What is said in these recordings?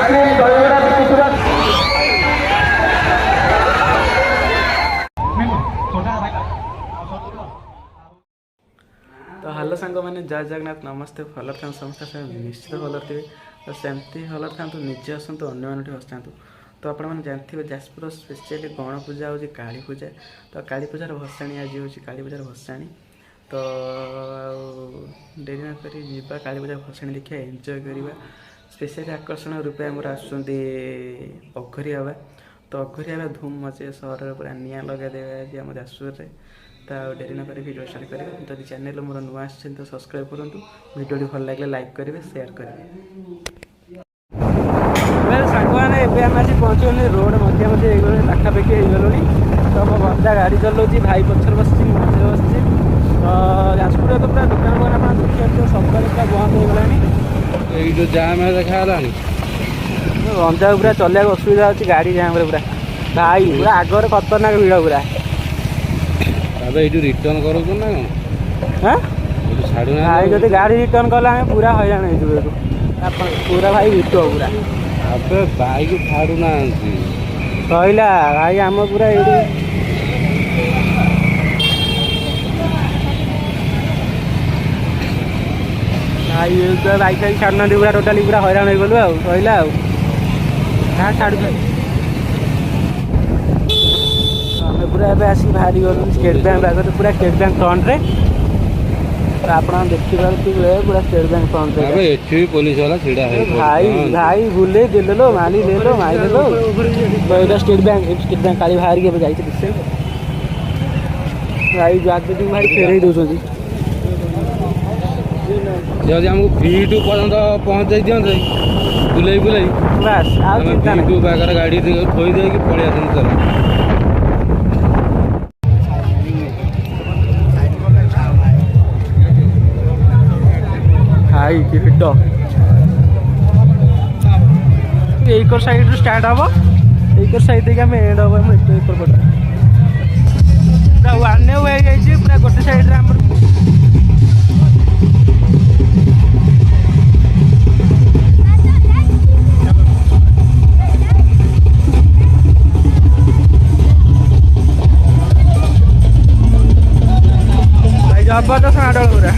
तो हेलो सांग मैंने जय जगन्नाथ नमस्ते भल था समस्त निश्चित भल थे तो सेमती भल था निजे हसतु अन्य हसता तो आप जानते हैं जाजपुर स्पेशली गण पूजा हूँ काली पूजा तो काली पूजार भसाणी आज हूँ काली पूजार भसाणी तो डेरी न कर जावा काली पूजा भसाणी देखा एंजॉय करवा स्पेशली आकर्षण रूपे आमर आसुँच अघरी बाबा तो अघरी बाबा धूम मचे सहर पूरा निआ लगेदेवे आज आम जाजपुर तो डेरी न कर वीडियो स्टार्ट करेंगे जब चैनल मोर नुआ आस तो सब्सक्राइब करूँ वीडियो भल लगे लाइक करेंगे शेयर करेंगे सांग मैंने आम आज पहुँचल रोड मध्य मध्य पाखापाखि हो गलुणी तो मो बंदा गाड़ी चलाऊँगी भाई पचर बस मझे बस तो जाजपुर तो पूरा दुकान दुकान आप देखिए सब पूरा बंद हो गलानी जाम देखा गंजा पूरा चलने असुविधा अच्छी गाड़ी जाम पूरा भाई पूरा आगे खतरनाक भिड़ पूरा ये रिटर्न करूँ ना हाँ भाई जब गाड़ी रिटर्न कला पूरा हैरान हो पूरा भाई भिट पूरा अबे बाइक छाड़ू ना कहला भाई आम पूरा ये भाई बाइक फाइक छाड़ना पूरा टोटाली पूरा हैरान हो गलु कहला क्या छाड़ू पूरा एवं आसिक बाहरी गलु स्टेट बैंक आगे पूरा स्टेट बैंक फ्रंट रे तो आप देखिए पूरा स्टेट बैंक फ्रंट रे पुलिस वाला छिड़ा है भाई भाई बुले दे लो माली ले लो मारी ले लो स्टेट बैंक काली बाहर के जाइए भाई आगे भाई फेर दौरान जब आमको V2 पर्यंत पहुँच जाई दिखते बुलाई बुलाई बस V2 पाखे गाड़ी थोई दे पलि आस भाई कि भिड एकर साइड स्टार्ट हम एकर साइड देखिए आम एंड हम एकर पटे पूरा वन वे जाइए पूरा गोटे साइड आम भाई जबरदस्त नाटक पूरा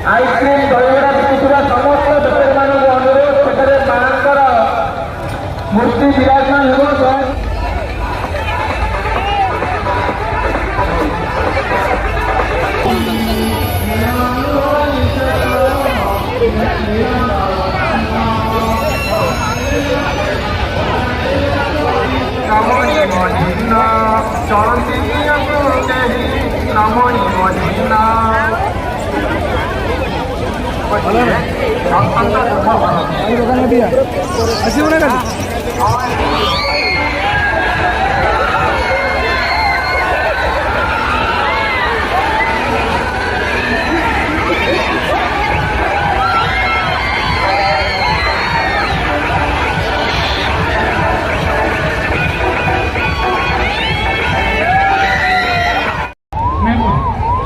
आइसक्रीम दहीबड़ा बिकुवा समस्त बेपारी मानक अनुरोध सेଠାରେ मांकर मूर्ति विराजमान हो रमणी मधीना चलती रमणी मधीना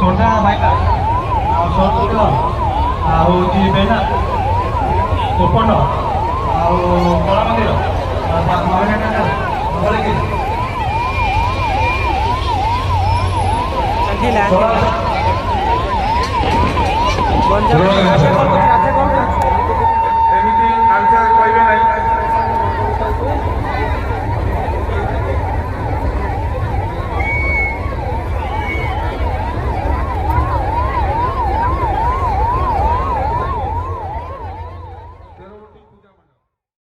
छोटा भाईटा हूँ बेना गोपन कला मंदिर बंजा